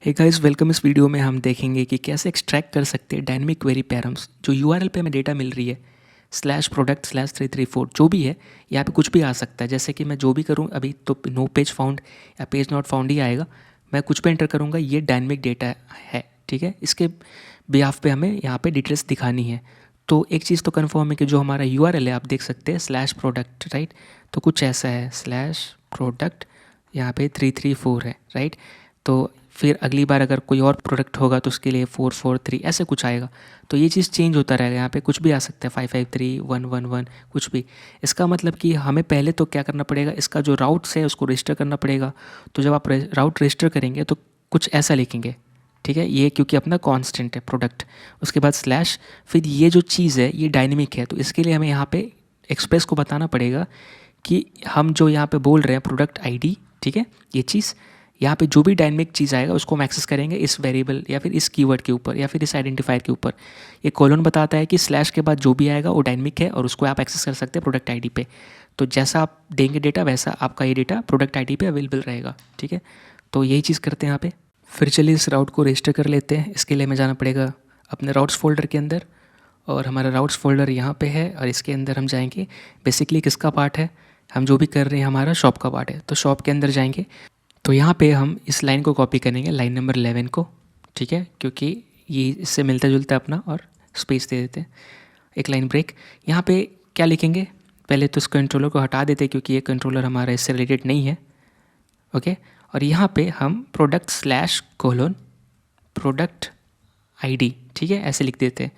हे guys welcome. इस video में हम देखेंगे कि कैसे एक्सट्रैक्ट कर सकते हैं डायनेमिक क्वेरी पैरम्स जो यूआरएल पे हमें डेटा मिल रही है /product/334 जो भी है। यहाँ पे कुछ भी आ सकता है, जैसे कि मैं जो भी करूँ अभी तो नो पेज फाउंड या पेज नॉट फाउंड ही आएगा। मैं कुछ भी एंटर करूँगा, ये डायनेमिक डेटा है, ठीक है। इसके बिहाफ पे हमें यहाँ पे डिटेल्स दिखानी है। तो एक चीज़ तो कन्फर्म है कि जो हमारा यूआरएल है आप देख सकते हैं /product, राइट। तो कुछ ऐसा है /product, यहाँ पे 334 है, राइट। तो फिर अगली बार अगर कोई और प्रोडक्ट होगा तो उसके लिए 443 ऐसे कुछ आएगा। तो ये चीज़ चेंज होता रहेगा, यहाँ पे कुछ भी आ सकता है 553 111 कुछ भी। इसका मतलब कि हमें पहले तो क्या करना पड़ेगा, इसका जो राउट्स है उसको रजिस्टर करना पड़ेगा। तो जब आप राउट रजिस्टर करेंगे तो कुछ ऐसा लिखेंगे, ठीक है। ये क्योंकि अपना कांस्टेंट है प्रोडक्ट, उसके बाद स्लैश, फिर ये जो चीज़ है ये डायनेमिक है। तो इसके लिए हमें यहाँ पे एक्सप्रेस को बताना पड़ेगा कि हम जो यहाँ पे बोल रहे हैं प्रोडक्ट आईडी, ठीक है। ये चीज़ यहाँ पे जो भी डायनेमिक चीज़ आएगा उसको हम एक्सेस करेंगे इस वेरिएबल या फिर इस कीवर्ड के ऊपर या फिर इस आइडेंटिफायर के ऊपर। ये कॉलन बताता है कि स्लैश के बाद जो भी आएगा वो डायनेमिक है और उसको आप एक्सेस कर सकते हैं प्रोडक्ट आईडी पे। तो जैसा आप देंगे डेटा वैसा आपका ये डेटा प्रोडक्ट आईडी पे अवेलेबल रहेगा, ठीक है। तो यही चीज़ करते हैं यहाँ पे। फिर चलिए इस राउट को रजिस्टर कर लेते हैं। इसके लिए हमें जाना पड़ेगा अपने राउट्स फोल्डर के अंदर, और हमारा राउट्स फोल्डर यहाँ पे है। और इसके अंदर हम जाएंगे, बेसिकली किसका पार्ट है, हम जो भी कर रहे हैं हमारा शॉप का पार्ट है। तो शॉप के अंदर जाएंगे तो यहाँ पे हम इस लाइन को कॉपी करेंगे, लाइन नंबर 11 को, ठीक है, क्योंकि ये इससे मिलता जुलता है अपना, और स्पेस दे देते हैं, एक लाइन ब्रेक। यहाँ पे क्या लिखेंगे, पहले तो इस कंट्रोलर को हटा देते हैं क्योंकि ये कंट्रोलर हमारा इससे रिलेटेड नहीं है, ओके। और यहाँ पे हम प्रोडक्ट आईडी, ठीक है, ऐसे लिख देते हैं।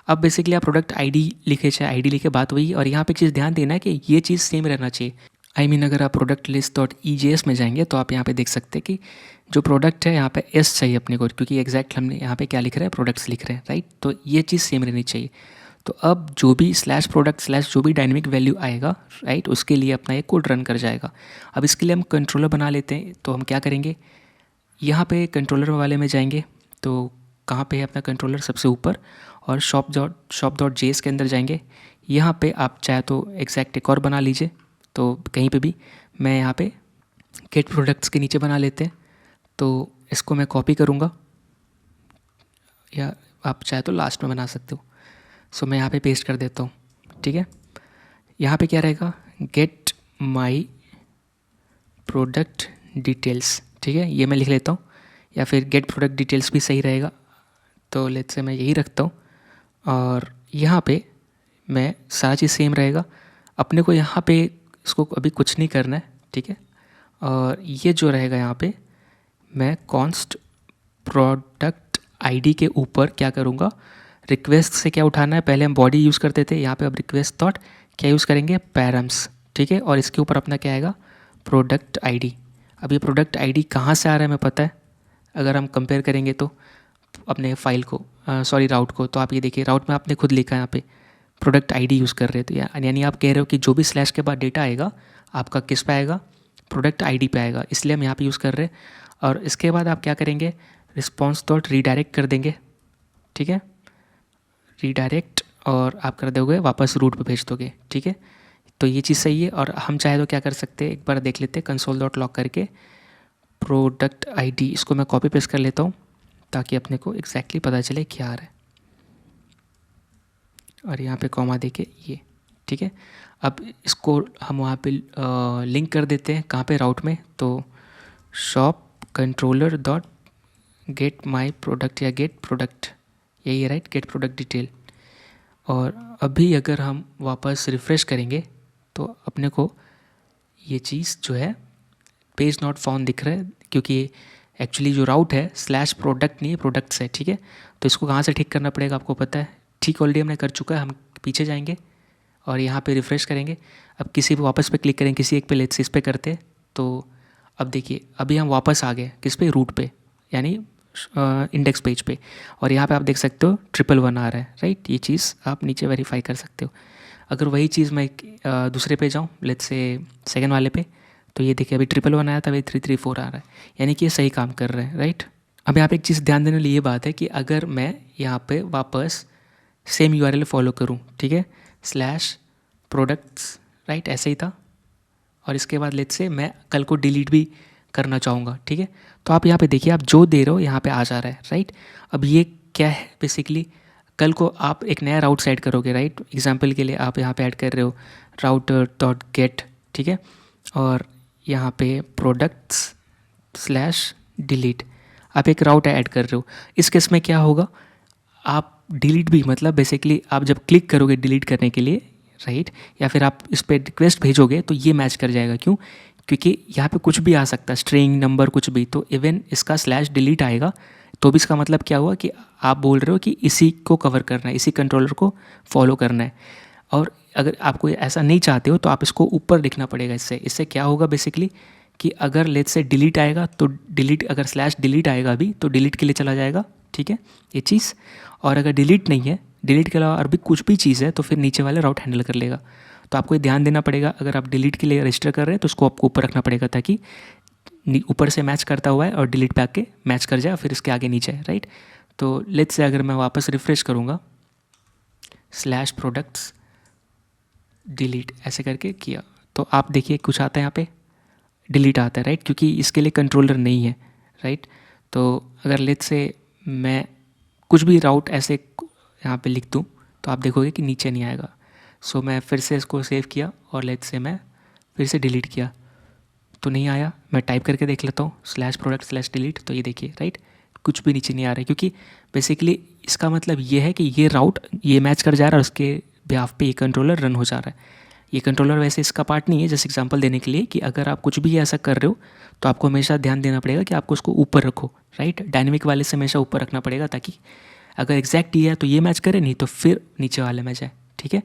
अब बेसिकली आप प्रोडक्ट आईडी लिखे चाहे आईडी लिखे, बात वही। और यहाँ पे एक चीज़ ध्यान देना है कि ये चीज़ सेम रहना चाहिए। अगर आप प्रोडक्ट लिस्ट डॉट EJS में जाएंगे तो आप यहाँ पे देख सकते हैं कि जो प्रोडक्ट है यहाँ पे S चाहिए अपने को, क्योंकि एग्जैक्ट हमने यहाँ पे क्या लिख रहे हैं, प्रोडक्ट्स लिख रहे हैं, राइट। तो ये चीज़ सेम रहनी चाहिए। तो अब जो भी /product/ जो भी डायनेमिक वैल्यू आएगा, राइट, उसके लिए अपना एक कोड रन कर जाएगा। अब इसके लिए हम कंट्रोलर बना लेते हैं। तो हम क्या करेंगे, यहाँ पे कंट्रोलर वाले में जाएंगे। तो कहाँ पे है अपना कंट्रोलर, सबसे ऊपर, और shop.js के अंदर जाएंगे। यहाँ पे आप चाहे तो एग्जैक्ट एक और बना लीजिए, तो कहीं पे भी। मैं यहाँ पे गेट प्रोडक्ट्स के नीचे बना लेते हैं। तो इसको मैं कॉपी करूँगा, या आप चाहे तो लास्ट में बना सकते हो। सो मैं यहाँ पे पेस्ट कर देता हूँ, ठीक है। यहाँ पे क्या रहेगा, गेट माई प्रोडक्ट डिटेल्स, ठीक है, ये मैं लिख लेता हूँ। या फिर गेट प्रोडक्ट डिटेल्स भी सही रहेगा, तो लेट्स से मैं यही रखता हूँ। और यहाँ पे मैं सारा चीज़ सेम रहेगा। अपने को यहाँ पे इसको अभी कुछ नहीं करना है, ठीक है। और ये जो रहेगा यहाँ पे, मैं कॉन्स्ट प्रोडक्ट आईडी के ऊपर क्या करूँगा, रिक्वेस्ट से क्या उठाना है, पहले हम बॉडी यूज़ करते थे, यहाँ पे अब रिक्वेस्ट डॉट क्या यूज़ करेंगे, पैरम्स, ठीक है। और इसके ऊपर अपना क्या आएगा, प्रोडक्ट आईडी। अब ये प्रोडक्ट आईडी कहाँ से आ रहा है हमें पता है, अगर हम कंपेयर करेंगे तो अपने फाइल को, सॉरी राउट को। तो आप ये देखिए, राउट में आपने खुद लिखा है यहाँ पे प्रोडक्ट आईडी यूज़ कर रहे थे, यानी आप कह रहे हो कि जो भी स्लैश के बाद डेटा आएगा आपका किस पे आएगा, प्रोडक्ट आईडी पे आएगा, इसलिए हम यहाँ पे यूज़ कर रहे हैं। और इसके बाद आप क्या करेंगे, रिस्पॉन्स डॉट रीडायरेक्ट कर देंगे, ठीक है, रीडायरेक्ट, और आप कर दोगे वापस रूट पे भेज दोगे, ठीक है। तो ये चीज़ सही है। और हम चाहे तो क्या कर सकते हैं, एक बार देख लेते हैं, कंसोल डॉट लॉग करके प्रोडक्ट आईडी, इसको मैं कॉपी पेस्ट कर लेता हूँ ताकि अपने को एग्जैक्टली पता चले क्या आ रहा है। और यहाँ पे कॉमा देके ये, ठीक है। अब इसको हम वहाँ पे लिंक कर देते हैं, कहाँ पे, राउट में। तो shop controller dot get my product या गेट प्रोडक्ट, यही है, राइट, गेट प्रोडक्ट डिटेल। और अभी अगर हम वापस रिफ़्रेश करेंगे तो अपने को ये चीज़ जो है पेज नॉट फाउंड दिख रहा है, क्योंकि एक्चुअली जो राउट है /product नहीं है, प्रोडक्ट्स है, ठीक है। तो इसको कहाँ से ठीक करना पड़ेगा आपको पता है, ठीक ऑलरेडी हमने कर चुका है। हम पीछे जाएंगे और यहाँ पे रिफ़्रेश करेंगे। अब किसी पे वापस पे क्लिक करेंगे, किसी एक पे, लेट्स इस पे करते हैं। तो अब देखिए, अभी हम वापस आ गए किस पे, रूट पे, यानी इंडेक्स पेज पे। और यहाँ पे आप देख सकते हो 111 आ रहा है, राइट। ये चीज़ आप नीचे वेरीफाई कर सकते हो। अगर वही चीज़ मैं दूसरे पे जाऊँ, लेट्स से सेकंड वाले पे, तो ये देखिए अभी 111 आया था, अभी 334 आ रहा है, यानी कि ये सही काम कर रहे हैं, राइट। अब यहाँ पे एक चीज़ ध्यान देने वाली ये बात है कि अगर मैं यहाँ पे वापस सेम URL फॉलो करूँ, ठीक है, /products, राइट, ऐसे ही था। और इसके बाद लेट्स से मैं कल को डिलीट भी करना चाहूँगा, ठीक है। तो आप यहाँ पे देखिए, आप जो दे रहे हो यहाँ पे आ जा रहा है, राइट। अब ये क्या है बेसिकली, कल को आप एक नया राउट सेट करोगे, राइट। एग्जांपल के लिए आप यहाँ पे ऐड कर रहे हो राउटर डॉट गेट, ठीक है, और यहाँ पे प्रोडक्ट्स स्लैश डिलीट आप एक राउट ऐड कर रहे हो। इस केस में क्या होगा, आप डिलीट भी मतलब बेसिकली आप जब क्लिक करोगे डिलीट करने के लिए, राइट, या फिर आप इस पर रिक्वेस्ट भेजोगे तो ये मैच कर जाएगा। क्यों? क्योंकि यहाँ पे कुछ भी आ सकता है, स्ट्रिंग नंबर कुछ भी, तो इवन इसका स्लैश डिलीट आएगा तो भी इसका मतलब क्या हुआ कि आप बोल रहे हो कि इसी को कवर करना है, इसी कंट्रोलर को फॉलो करना है। और अगर आपको ऐसा नहीं चाहते हो तो आप इसको ऊपर लिखना पड़ेगा। इससे क्या होगा बेसिकली कि अगर लेट्स से डिलीट आएगा तो डिलीट, अगर स्लैश डिलीट आएगा अभी तो डिलीट के लिए चला जाएगा, ठीक है, ये चीज़। और अगर डिलीट नहीं है, डिलीट के अलावा और भी कुछ भी चीज़ है तो फिर नीचे वाला राउट हैंडल कर लेगा। तो आपको ये ध्यान देना पड़ेगा, अगर आप डिलीट के लिए रजिस्टर कर रहे हैं तो उसको आपको ऊपर रखना पड़ेगा ताकि ऊपर से मैच करता हुआ है और डिलीट पे आके मैच कर जाए, फिर इसके आगे नीचे है, राइट। तो लेट्स से अगर मैं वापस रिफ्रेश करूँगा, स्लैश प्रोडक्ट्स डिलीट ऐसे करके किया तो आप देखिए कुछ आता है यहाँ पे, डिलीट आता है, राइट, क्योंकि इसके लिए कंट्रोलर नहीं है, राइट। तो अगर लेट्स से मैं कुछ भी राउट ऐसे यहाँ पे लिख दूँ तो आप देखोगे कि नीचे नहीं आएगा। सो मैं फिर से इसको सेव किया और लेट्स से मैं फिर से डिलीट किया तो नहीं आया। मैं टाइप करके देख लेता हूँ स्लैश प्रोडक्ट स्लैश डिलीट, तो ये देखिए, राइट, कुछ भी नीचे नहीं आ रहा है, क्योंकि बेसिकली इसका मतलब ये है कि ये राउट ये मैच कर जा रहा है और उसके बिहाफ पे ये कंट्रोलर रन हो जा रहा है। ये कंट्रोलर वैसे इसका पार्ट नहीं है, जैसे एग्जांपल देने के लिए कि अगर आप कुछ भी ऐसा कर रहे हो तो आपको हमेशा ध्यान देना पड़ेगा कि आपको उसको ऊपर रखो, राइट। डायनेमिक वाले से हमेशा ऊपर रखना पड़ेगा ताकि अगर एग्जैक्ट ये है तो ये मैच करे, नहीं तो फिर नीचे वाले में जाए, ठीक है।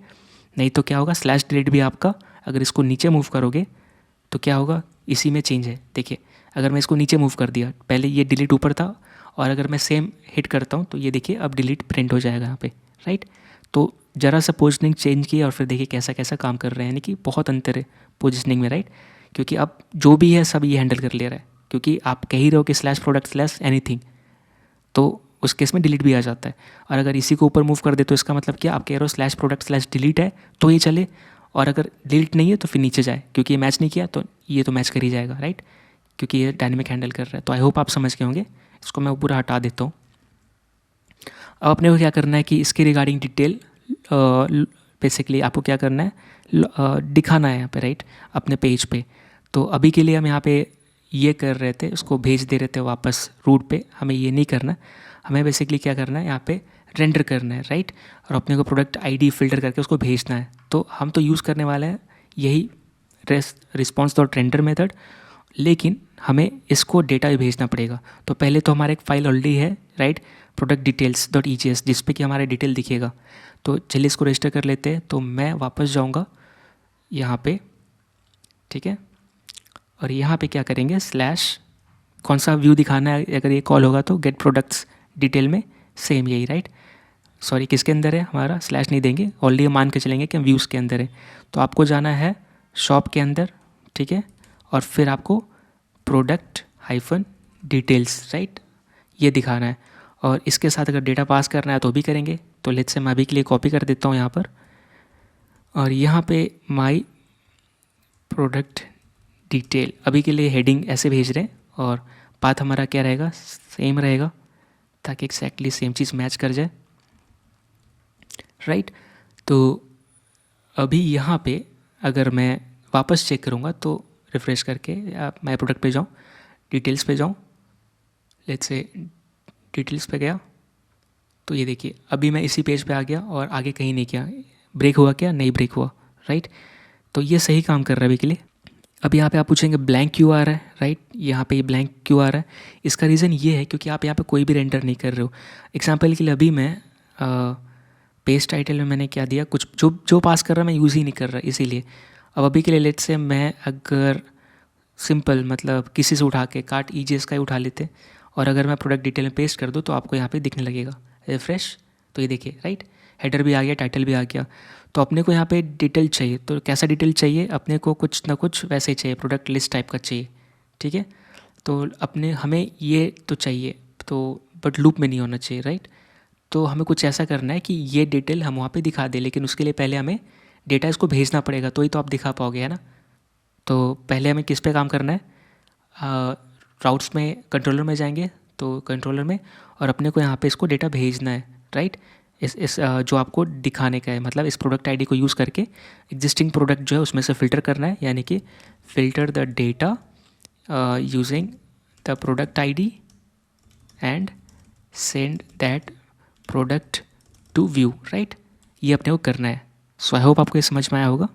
नहीं तो क्या होगा, स्लैश डिलीट भी आपका अगर इसको नीचे मूव करोगे तो क्या होगा, इसी में चेंज है। देखिए अगर मैं इसको नीचे मूव कर दिया, पहले ये डिलीट ऊपर था और अगर मैं सेम हिट करता हूँ तो ये देखिए अब डिलीट प्रिंट हो जाएगा यहाँ पे, राइट। तो ज़रा सा पोजिशनिंग चेंज किया और फिर देखिए कैसा कैसा काम कर रहे हैं, यानी कि बहुत अंतर है पोजिशनिंग में, राइट। क्योंकि अब जो भी है सब ये हैंडल कर ले रहा है, क्योंकि आप कह ही रहे हो कि स्लैश प्रोडक्ट स्लैश एनीथिंग, तो उस केस में डिलीट भी आ जाता है। और अगर इसी को ऊपर मूव कर दे तो इसका मतलब क्या, आप कह रहे हो स्लैश प्रोडक्ट स्लैश डिलीट है तो ये चले, और अगर डिलीट नहीं है तो फिर नीचे जाए, क्योंकि ये मैच नहीं किया तो ये तो मैच कर ही जाएगा, राइट, क्योंकि ये डायनेमिक हैंडल कर रहा है। तो आई होप आप समझ गए होंगे। इसको मैं पूरा हटा देता हूँ। अब अपने को क्या करना है कि इसके रिगार्डिंग डिटेल बेसिकली आपको क्या करना है, दिखाना है यहाँ पे, राइट, अपने पेज पे। तो अभी के लिए हम यहाँ पे ये कर रहे थे, उसको भेज दे रहे थे वापस रूट पे। हमें ये नहीं करना, हमें बेसिकली क्या करना है, यहाँ पे रेंडर करना है, राइट, और अपने को प्रोडक्ट आईडी फिल्टर करके उसको भेजना है। तो हम तो यूज़ करने वाले हैं यही रिस्पॉन्स डॉट रेंडर मेथड, लेकिन हमें इसको डेटा भी भेजना पड़ेगा। तो पहले तो हमारा एक फ़ाइल ऑलरेडी है, right, product details dot EJS, जिस पे कि हमारा डिटेल दिखेगा। तो चलिए इसको रजिस्टर कर लेते हैं। तो मैं वापस जाऊंगा यहाँ पे, ठीक है, और यहाँ पे क्या करेंगे, स्लैश कौन सा व्यू दिखाना है, अगर ये कॉल होगा तो गेट प्रोडक्ट्स डिटेल में सेम यही, राइट। सॉरी किसके अंदर है हमारा, स्लैश नहीं देंगे, ऑलरेडी मान के चलेंगे कि हम व्यूज़ के अंदर है। तो आपको जाना है शॉप के अंदर, ठीक है, और फिर आपको प्रोडक्ट हाइफन डिटेल्स, राइट, ये दिखाना है। और इसके साथ अगर डेटा पास करना है तो भी करेंगे। तो लेट्स से मैं अभी के लिए कॉपी कर देता हूँ यहाँ पर, और यहाँ पे माई प्रोडक्ट डिटेल अभी के लिए हेडिंग ऐसे भेज रहे हैं, और पाथ हमारा क्या रहेगा, सेम रहेगा, ताकि एक्जैक्टली सेम चीज़ मैच कर जाए, राइट। तो अभी यहाँ पे अगर मैं वापस चेक करूँगा तो रिफ्रेश करके या माई प्रोडक्ट पे जाऊँ, डिटेल्स पे जाऊँ, लेट्स से डिटेल्स पे गया तो ये देखिए अभी मैं इसी पेज पे आ गया और आगे कहीं नहीं किया। ब्रेक हुआ क्या, नहीं ब्रेक हुआ, राइट। तो ये सही काम कर रहा है अभी के लिए। अब यहाँ पे आप पूछेंगे ब्लैंक क्यों आ रहा है, राइट, यहाँ पे ब्लैंक क्यों आ रहा है। इसका रीज़न ये है क्योंकि आप यहाँ पे कोई भी रेंडर नहीं कर रहे हो। एग्जांपल के लिए अभी मैं पेज टाइटल में मैंने क्या दिया, कुछ जो पास कर रहा मैं यूज़ ही नहीं कर रहा, इसीलिए। अब अभी के लिए लेट्स से मैं अगर सिंपल मतलब किसी से उठा के कार्ट EJS का ही उठा लेते, और अगर मैं प्रोडक्ट डिटेल में पेस्ट कर दूँ तो आपको यहाँ पे दिखने लगेगा रिफ्रेश, तो ये देखिए, राइट, हेडर भी आ गया, टाइटल भी आ गया। तो अपने को यहाँ पे डिटेल चाहिए, तो कैसा डिटेल चाहिए अपने को, कुछ ना कुछ वैसे ही चाहिए, प्रोडक्ट लिस्ट टाइप का चाहिए, ठीक है। तो अपने हमें ये तो चाहिए, तो बट लूप में नहीं होना चाहिए, राइट। तो हमें कुछ ऐसा करना है कि ये डिटेल हम वहाँ पे दिखा दें, लेकिन उसके लिए पहले हमें डेटा इसको भेजना पड़ेगा, तो ही तो आप दिखा पाओगे, है ना। तो पहले हमें किस पे काम करना है, राउट्स में कंट्रोलर में जाएंगे तो कंट्रोलर में, और अपने को यहाँ पे इसको डेटा भेजना है, राइट। इस जो आपको दिखाने का है, मतलब इस प्रोडक्ट आईडी को यूज़ करके एग्जिस्टिंग प्रोडक्ट जो है उसमें से फ़िल्टर करना है, यानी कि filter the data using the product ID and send that product to view, right. ये अपने को करना है। सो आई होप आपको ये समझ में आया होगा।